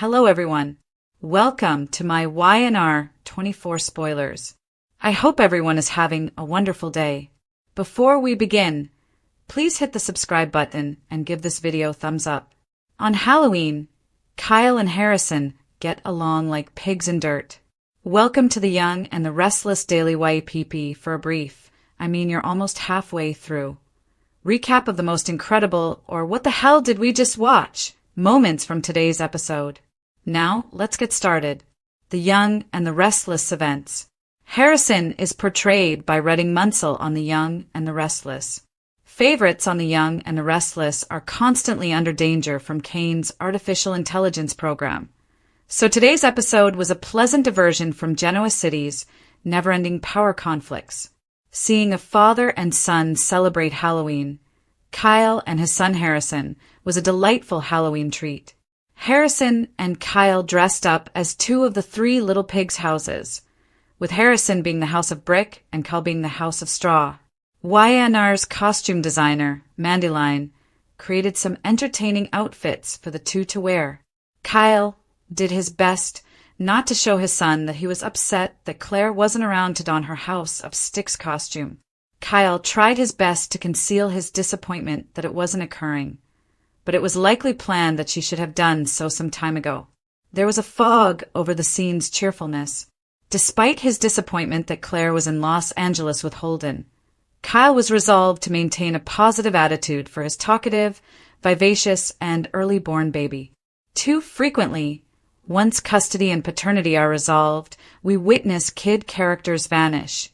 Hello everyone. Welcome to my YNR 24 spoilers. I hope everyone is having a wonderful day. Before we begin, please hit the subscribe button and give this video a thumbs up. On Halloween, Kyle and Harrison get along like pigs in dirt. Welcome to the Young and the Restless Daily YPP for a brief, you're almost halfway through, recap of the most incredible, or what the hell did we just watch, moments from today's episode. Now, let's get started. The Young and the Restless events. Harrison is portrayed by Redding Munsell on The Young and the Restless. Favorites on The Young and the Restless are constantly under danger from Kane's artificial intelligence program. So today's episode was a pleasant diversion from Genoa City's never-ending power conflicts. Seeing a father and son celebrate Halloween, Kyle and his son Harrison, was a delightful Halloween treat. Harrison and Kyle dressed up as two of the three little pigs' houses, with Harrison being the house of brick and Kyle being the house of straw. YNR's costume designer, Mandyline, created some entertaining outfits for the two to wear. Kyle did his best not to show his son that he was upset that Claire wasn't around to don her House of Sticks costume. Kyle tried his best to conceal his disappointment that it wasn't occurring, but it was likely planned that she should have done so some time ago. There was a fog over the scene's cheerfulness. Despite his disappointment that Claire was in Los Angeles with Holden, Kyle was resolved to maintain a positive attitude for his talkative, vivacious, and early-born baby. Too frequently, once custody and paternity are resolved, we witness kid characters vanish,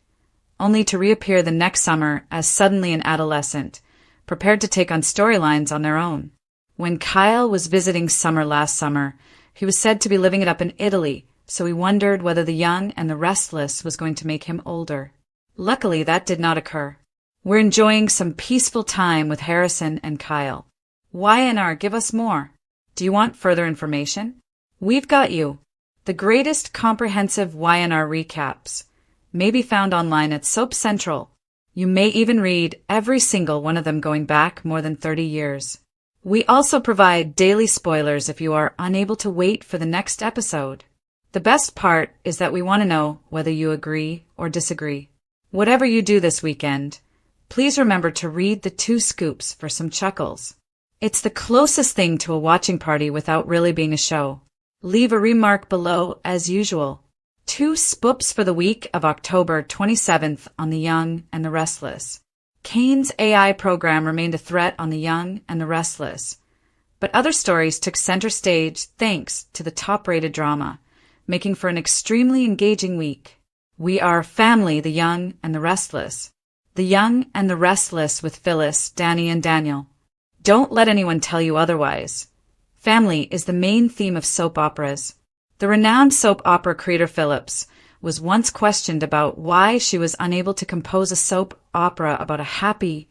only to reappear the next summer as suddenly an adolescent, prepared to take on storylines on their own. When Kyle was visiting Summer last summer, he was said to be living it up in Italy, so we wondered whether The Young and the Restless was going to make him older. Luckily, that did not occur. We're enjoying some peaceful time with Harrison and Kyle. YNR, give us more. Do you want further information? We've got you. The greatest comprehensive YNR recaps may be found online at Soap Central. You may even read every single one of them going back more than 30 years. We also provide daily spoilers if you are unable to wait for the next episode. The best part is that we want to know whether you agree or disagree. Whatever you do this weekend, please remember to read the 2 scoops for some chuckles. It's the closest thing to a watching party without really being a show. Leave a remark below as usual. 2 spoops for the week of October 27th on The Young and the Restless. Kane's AI program remained a threat on The Young and the Restless, but other stories took center stage thanks to the top-rated drama, making for an extremely engaging week. We are family, The Young and the Restless. The Young and the Restless with Phyllis, Danny, and Daniel. Don't let anyone tell you otherwise. Family is the main theme of soap operas. The renowned soap opera creator Phillips was once questioned about why she was unable to compose a soap opera about a happy,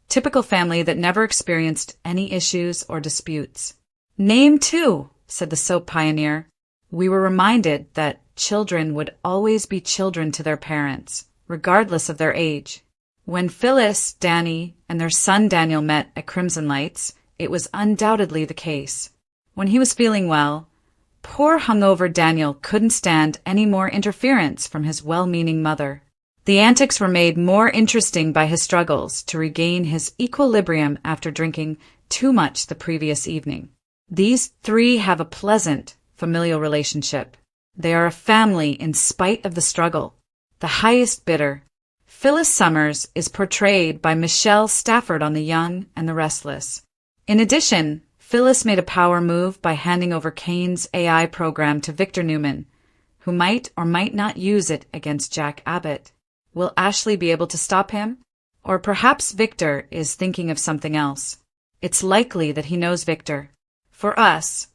typical family that never experienced any issues or disputes. Name 2, said the soap pioneer. We were reminded that children would always be children to their parents, regardless of their age. When Phyllis, Danny, and their son Daniel met at Crimson Lights, it was undoubtedly the case. When he was feeling well, poor hungover Daniel couldn't stand any more interference from his well-meaning mother. The antics were made more interesting by his struggles to regain his equilibrium after drinking too much the previous evening. These 3 have a pleasant, familial relationship. They are a family in spite of the struggle. The highest bidder, Phyllis Summers, is portrayed by Michelle Stafford on The Young and the Restless. In addition, Phyllis made a power move by handing over Kane's AI program to Victor Newman, who might or might not use it against Jack Abbott. Will Ashley be able to stop him? Or perhaps Victor is thinking of something else. It's likely that he knows Victor. For us,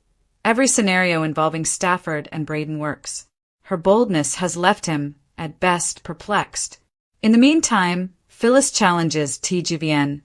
every scenario involving Stafford and Braden works. Her boldness has left him, at best, perplexed. In the meantime, Phyllis challenges TGVN,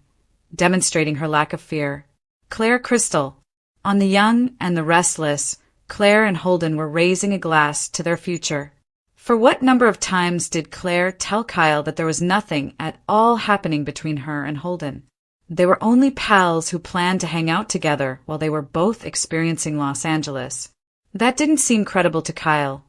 demonstrating her lack of fear. Claire Crystal. On The Young and the Restless, Claire and Holden were raising a glass to their future. For what number of times did Claire tell Kyle that there was nothing at all happening between her and Holden? They were only pals who planned to hang out together while they were both experiencing Los Angeles. That didn't seem credible to Kyle,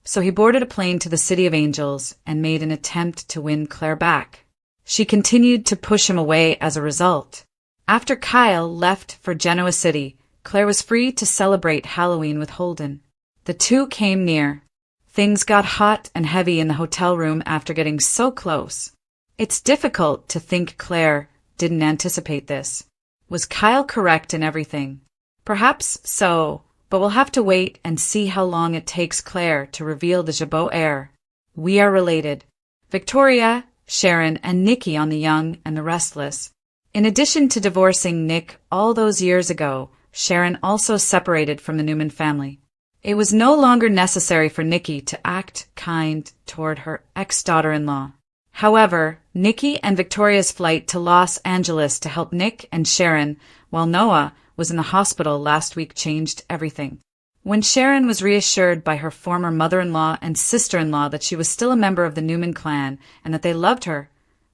so he boarded a plane to the City of Angels and made an attempt to win Claire back. She continued to push him away as a result. After Kyle left for Genoa City, Claire was free to celebrate Halloween with Holden. The two came near. Things got hot and heavy in the hotel room after getting so close. It's difficult to think Claire didn't anticipate this. Was Kyle correct in everything? Perhaps so, but we'll have to wait and see how long it takes Claire to reveal the Jabot heir. We are related. Victoria, Sharon, and Nikki on The Young and the Restless. In addition to divorcing Nick all those years ago, Sharon also separated from the Newman family. It was no longer necessary for Nikki to act kind toward her ex-daughter-in-law. However, Nikki and Victoria's flight to Los Angeles to help Nick and Sharon while Noah was in the hospital last week changed everything. When Sharon was reassured by her former mother-in-law and sister-in-law that she was still a member of the Newman clan and that they loved her,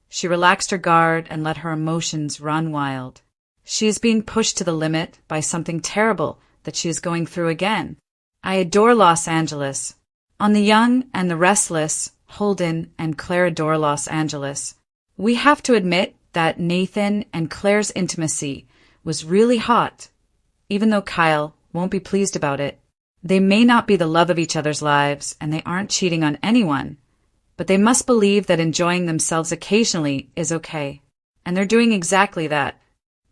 she relaxed her guard and let her emotions run wild. She is being pushed to the limit by something terrible that she is going through again. I adore Los Angeles. On The Young and the Restless, Holden and Claire adore Los Angeles. We have to admit that Nathan and Claire's intimacy was really hot, even though Kyle won't be pleased about it. They may not be the love of each other's lives, and they aren't cheating on anyone, but they must believe that enjoying themselves occasionally is okay. And they're doing exactly that.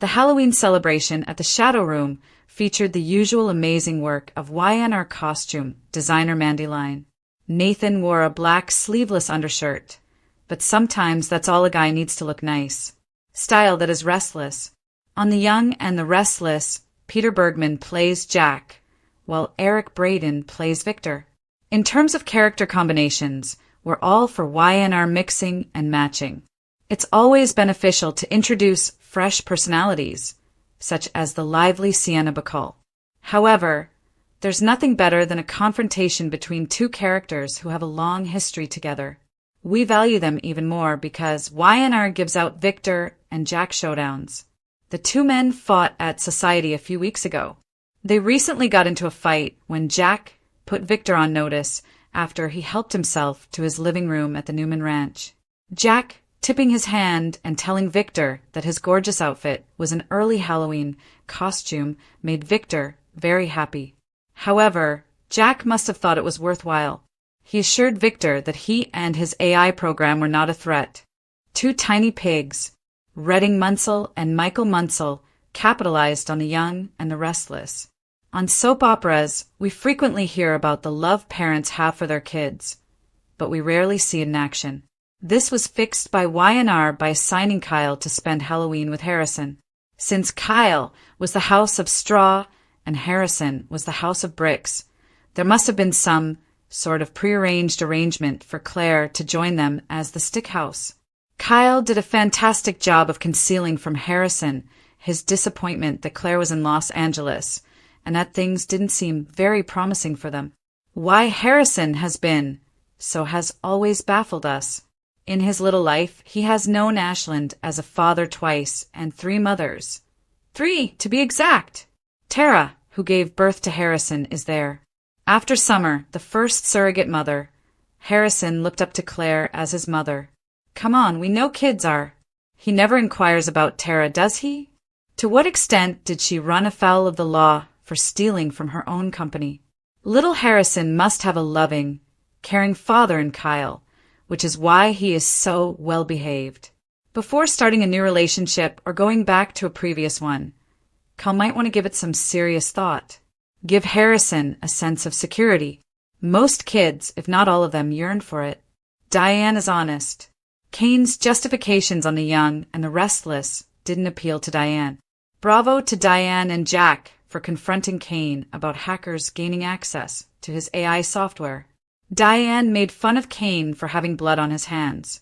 The Halloween celebration at the Shadow Room featured the usual amazing work of YNR costume designer Mandy Line. Nathan wore a black sleeveless undershirt, but sometimes that's all a guy needs to look nice. Style that is restless. On The Young and the Restless, Peter Bergman plays Jack, while Eric Braeden plays Victor. In terms of character combinations, we're all for YNR mixing and matching. It's always beneficial to introduce fresh personalities, such as the lively Sienna Bacall. However, there's nothing better than a confrontation between two characters who have a long history together. We value them even more because YNR gives out Victor and Jack showdowns. The two men fought at Society a few weeks ago. They recently got into a fight when Jack put Victor on notice after he helped himself to his living room at the Newman Ranch. Jack, tipping his hand and telling Victor that his gorgeous outfit was an early Halloween costume, made Victor very happy. However, Jack must have thought it was worthwhile. He assured Victor that he and his AI program were not a threat. Two tiny pigs, Redding Munsell and Michael Munsell, capitalized on The Young and the Restless. On soap operas, we frequently hear about the love parents have for their kids, but we rarely see it in action. This was fixed by YNR by assigning Kyle to spend Halloween with Harrison. Since Kyle was the house of straw and Harrison was the house of bricks, there must have been some sort of prearranged arrangement for Claire to join them as the stick house. Kyle did a fantastic job of concealing from Harrison his disappointment that Claire was in Los Angeles and that things didn't seem very promising for them. Why Harrison has been so has always baffled us. In his little life, he has known Ashland as a father twice and 3 mothers. 3, to be exact. Tara, who gave birth to Harrison, is there. After Summer, the first surrogate mother, Harrison looked up to Claire as his mother. Come on, we know kids are. He never inquires about Tara, does he? To what extent did she run afoul of the law for stealing from her own company? Little Harrison must have a loving, caring father in Kyle, which is why he is so well behaved. Before starting a new relationship or going back to a previous one, Kyle might want to give it some serious thought. Give Harrison a sense of security. Most kids, if not all of them, yearn for it. Diane is honest. Kane's justifications on The Young and the Restless didn't appeal to Diane. Bravo to Diane and Jack for confronting Kane about hackers gaining access to his AI software. Diane made fun of Kane for having blood on his hands,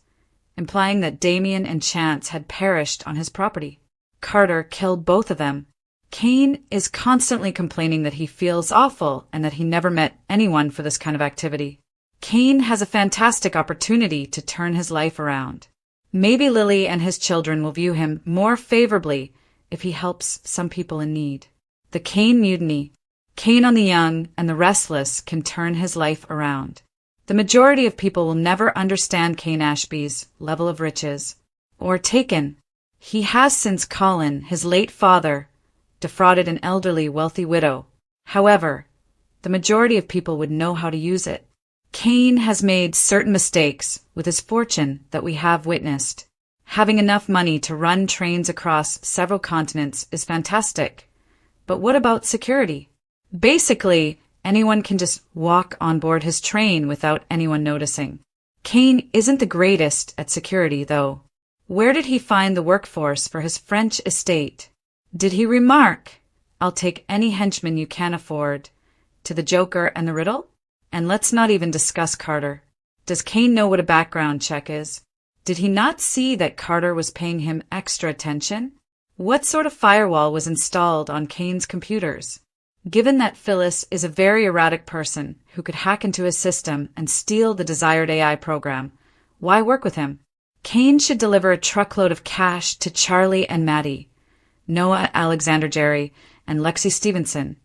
implying that Damien and Chance had perished on his property. Carter killed both of them. Kane is constantly complaining that he feels awful and that he never met anyone for this kind of activity. Kane has a fantastic opportunity to turn his life around. Maybe Lily and his children will view him more favorably if he helps some people in need. The Kane Mutiny. Cain on the Young and the Restless can turn his life around. The majority of people will never understand Cain Ashby's level of riches. Or Taken. He has since Colin, his late father, defrauded an elderly, wealthy widow. However, the majority of people would know how to use it. Cain has made certain mistakes with his fortune that we have witnessed. Having enough money to run trains across several continents is fantastic. But what about security? Basically, anyone can just walk on board his train without anyone noticing. Cain isn't the greatest at security, though. Where did he find the workforce for his French estate? Did he remark, "I'll take any henchman you can afford," to the Joker and the Riddle? And let's not even discuss Carter. Does Cain know what a background check is? Did he not see that Carter was paying him extra attention? What sort of firewall was installed on Cain's computers? Given that Phyllis is a very erratic person who could hack into his system and steal the desired AI program, why work with him? Cain should deliver a truckload of cash to Charlie and Maddie, Noah Alexander Jerry, and Lexi Stevenson,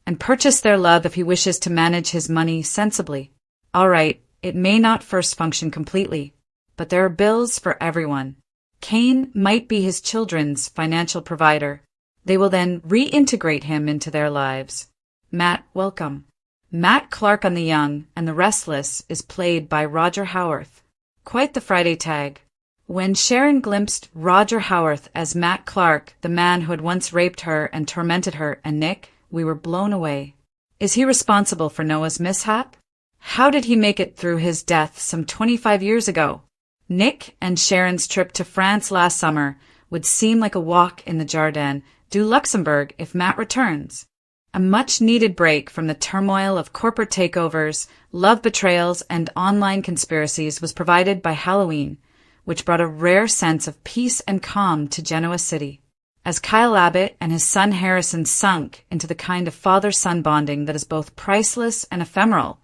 and purchase their love if he wishes to manage his money sensibly. All right, it may not first function completely, but there are bills for everyone. Cain might be his children's financial provider. They will then reintegrate him into their lives. Matt, welcome. Matt Clark on the Young and the Restless is played by Roger Howarth. Quite the Friday tag. When Sharon glimpsed Roger Howarth as Matt Clark, the man who had once raped her and tormented her and Nick, we were blown away. Is he responsible for Noah's mishap? How did he make it through his death some 25 years ago? Nick and Sharon's trip to France last summer would seem like a walk in the Jardin du Luxembourg if Matt returns. A much-needed break from the turmoil of corporate takeovers, love betrayals, and online conspiracies was provided by Halloween, which brought a rare sense of peace and calm to Genoa City. As Kyle Abbott and his son Harrison sunk into the kind of father-son bonding that is both priceless and ephemeral,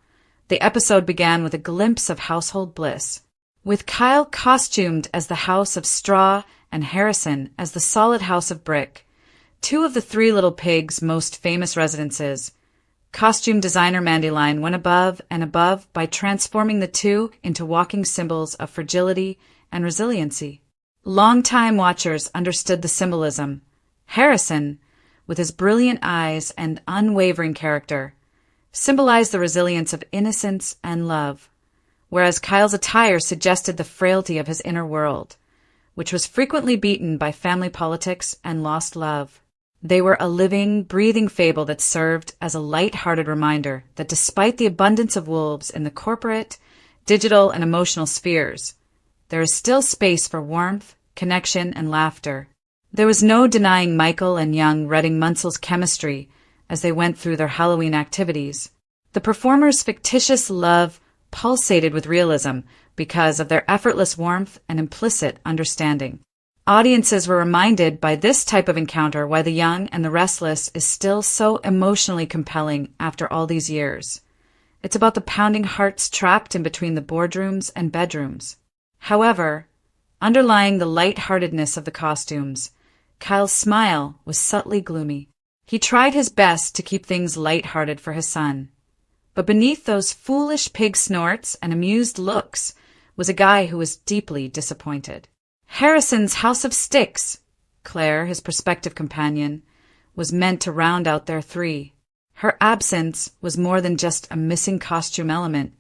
the episode began with a glimpse of household bliss. With Kyle costumed as the House of Straw and Harrison as the solid House of Brick, two of the Three Little Pigs' most famous residences, costume designer Mandy Line went above and above by transforming the two into walking symbols of fragility and resiliency. Longtime watchers understood the symbolism. Harrison, with his brilliant eyes and unwavering character, symbolized the resilience of innocence and love, whereas Kyle's attire suggested the frailty of his inner world, which was frequently beaten by family politics and lost love. They were a living, breathing fable that served as a light-hearted reminder that despite the abundance of wolves in the corporate, digital, and emotional spheres, there is still space for warmth, connection, and laughter. There was no denying Michael and young Redding Munsel's chemistry as they went through their Halloween activities. The performers' fictitious love pulsated with realism because of their effortless warmth and implicit understanding. Audiences were reminded by this type of encounter why The Young and the Restless is still so emotionally compelling after all these years. It's about the pounding hearts trapped in between the boardrooms and bedrooms. However, underlying the light-heartedness of the costumes, Kyle's smile was subtly gloomy. He tried his best to keep things light-hearted for his son. But beneath those foolish pig snorts and amused looks was a guy who was deeply disappointed. Harrison's House of Sticks, Claire, his prospective companion, was meant to round out their three. Her absence was more than just a missing costume element.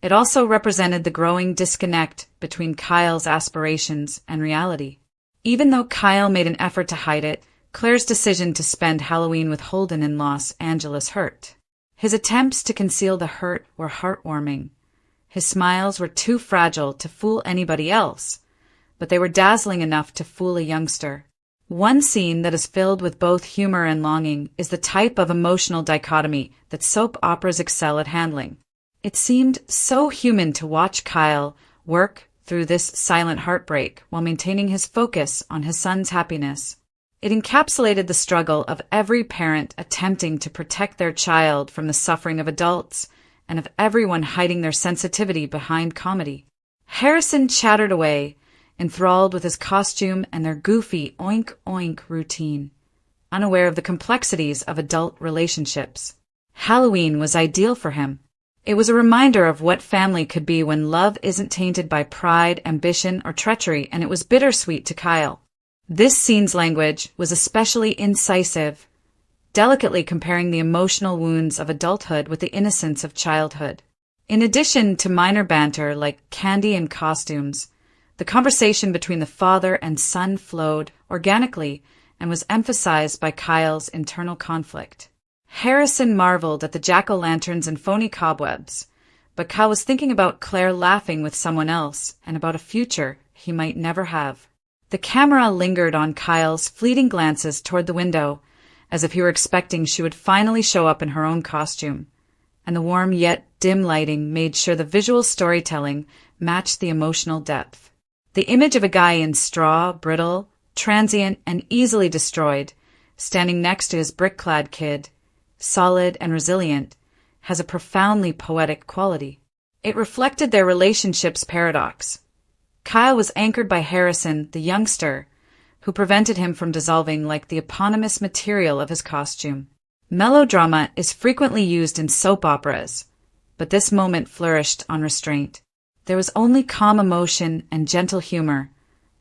It also represented the growing disconnect between Kyle's aspirations and reality. Even though Kyle made an effort to hide it, Claire's decision to spend Halloween with Holden in Los Angeles hurt. His attempts to conceal the hurt were heartwarming. His smiles were too fragile to fool anybody else, but they were dazzling enough to fool a youngster. One scene that is filled with both humor and longing is the type of emotional dichotomy that soap operas excel at handling. It seemed so human to watch Kyle work through this silent heartbreak while maintaining his focus on his son's happiness. It encapsulated the struggle of every parent attempting to protect their child from the suffering of adults and of everyone hiding their sensitivity behind comedy. Harrison chattered away, enthralled with his costume and their goofy oink-oink routine. unaware of the complexities of adult relationships. Halloween was ideal for him. It was a reminder of what family could be when love isn't tainted by pride, ambition, or treachery, and it was bittersweet to Kyle. This scene's language was especially incisive, delicately comparing the emotional wounds of adulthood with the innocence of childhood. In addition to minor banter like candy and costumes, the conversation between the father and son flowed organically and was emphasized by Kyle's internal conflict. Harrison marveled at the jack-o'-lanterns and phony cobwebs, but Kyle was thinking about Claire laughing with someone else and about a future he might never have. The camera lingered on Kyle's fleeting glances toward the window, as if he were expecting she would finally show up in her own costume, and the warm yet dim lighting made sure the visual storytelling matched the emotional depth. The image of a guy in straw, brittle, transient, and easily destroyed, standing next to his brick-clad kid, solid and resilient, has a profoundly poetic quality. It reflected their relationship's paradox. Kyle was anchored by Harrison, the youngster, who prevented him from dissolving like the eponymous material of his costume. Melodrama is frequently used in soap operas, but this moment flourished on restraint. There was only calm emotion and gentle humor,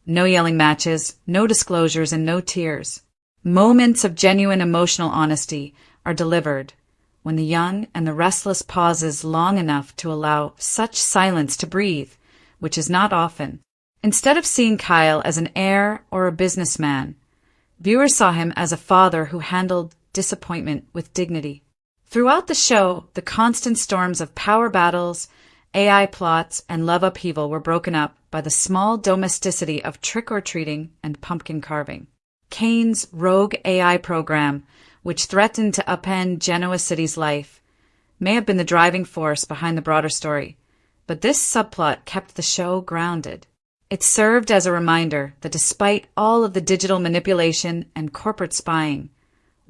no yelling matches, no disclosures, and no tears. Moments of genuine emotional honesty are delivered when the young and the restless pauses long enough to allow such silence to breathe, which is not often. Instead of seeing Kyle as an heir or a businessman, viewers saw him as a father who handled disappointment with dignity. Throughout the show, the constant storms of power battles, AI plots, and love upheaval were broken up by the small domesticity of trick-or-treating and pumpkin carving. Kane's rogue AI program, which threatened to upend Genoa City's life, may have been the driving force behind the broader story, but this subplot kept the show grounded. It served as a reminder that despite all of the digital manipulation and corporate spying,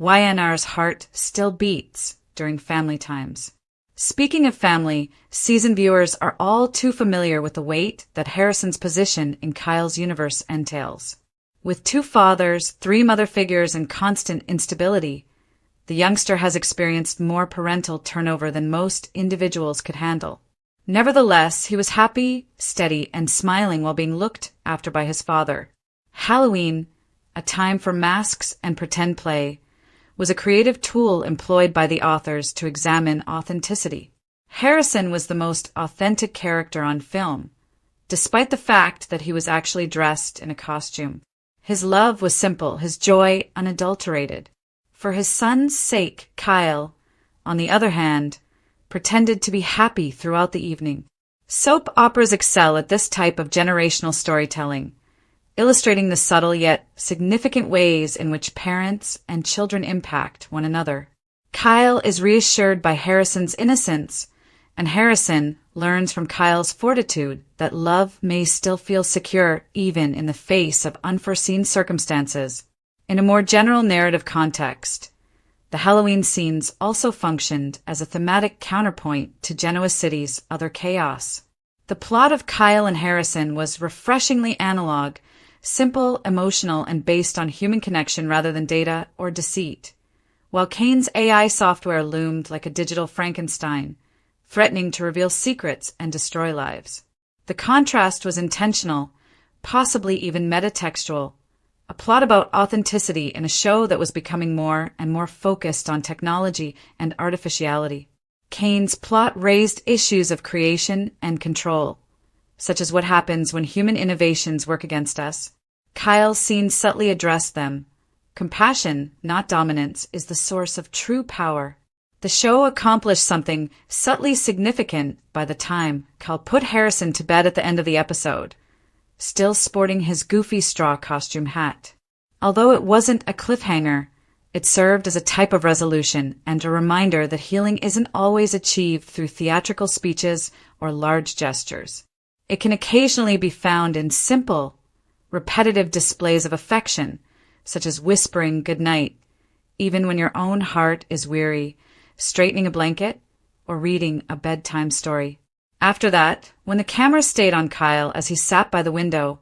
YNR's heart still beats during family times. Speaking of family, season viewers are all too familiar with the weight that Harrison's position in Kyle's universe entails. With 2 fathers, 3 mother figures, and constant instability, the youngster has experienced more parental turnover than most individuals could handle. Nevertheless, he was happy, steady, and smiling while being looked after by his father. Halloween, a time for masks and pretend play, was a creative tool employed by the authors to examine authenticity. Harrison was the most authentic character on film, despite the fact that he was actually dressed in a costume. His love was simple, his joy unadulterated. For his son's sake, Kyle, on the other hand, pretended to be happy throughout the evening. Soap operas excel at this type of generational storytelling, illustrating the subtle yet significant ways in which parents and children impact one another. Kyle is reassured by Harrison's innocence, and Harrison learns from Kyle's fortitude that love may still feel secure even in the face of unforeseen circumstances. In a more general narrative context, the Halloween scenes also functioned as a thematic counterpoint to Genoa City's other chaos. The plot of Kyle and Harrison was refreshingly analog, simple, emotional, and based on human connection rather than data or deceit, while Kane's AI software loomed like a digital Frankenstein, threatening to reveal secrets and destroy lives. The contrast was intentional, possibly even metatextual, a plot about authenticity in a show that was becoming more and more focused on technology and artificiality. Kane's plot raised issues of creation and control, such as what happens when human innovations work against us. Kyle's scenes subtly addressed them. Compassion, not dominance, is the source of true power. The show accomplished something subtly significant by the time Kyle put Harrison to bed at the end of the episode, still sporting his goofy straw costume hat. Although it wasn't a cliffhanger, it served as a type of resolution and a reminder that healing isn't always achieved through theatrical speeches or large gestures. It can occasionally be found in simple, repetitive displays of affection, such as whispering goodnight, even when your own heart is weary, straightening a blanket, or reading a bedtime story. After that, when the camera stayed on Kyle as he sat by the window,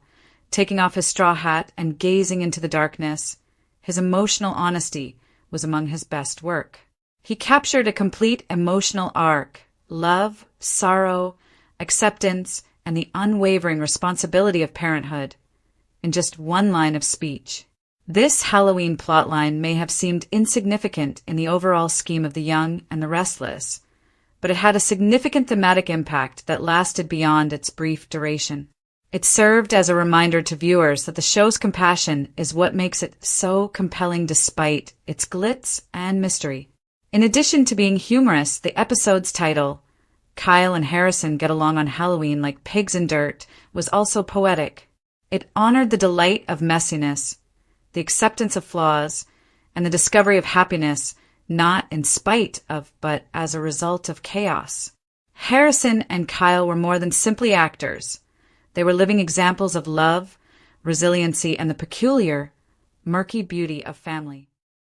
taking off his straw hat and gazing into the darkness, His emotional honesty was among his best work. He captured a complete emotional arc: love, sorrow, acceptance, and the unwavering responsibility of parenthood in just one line of speech. This Halloween plotline may have seemed insignificant in the overall scheme of The Young and the Restless, but it had a significant thematic impact that lasted beyond its brief duration. It served as a reminder to viewers that the show's compassion is what makes it so compelling despite its glitz and mystery. In addition to being humorous, the episode's title, Kyle and Harrison Get Along on Halloween Like Pigs in Dirt, was also poetic. It honored the delight of messiness, the acceptance of flaws, and the discovery of happiness not in spite of, but as a result of chaos. Harrison and Kyle were more than simply actors. They were living examples of love, resiliency, and the peculiar, murky beauty of family.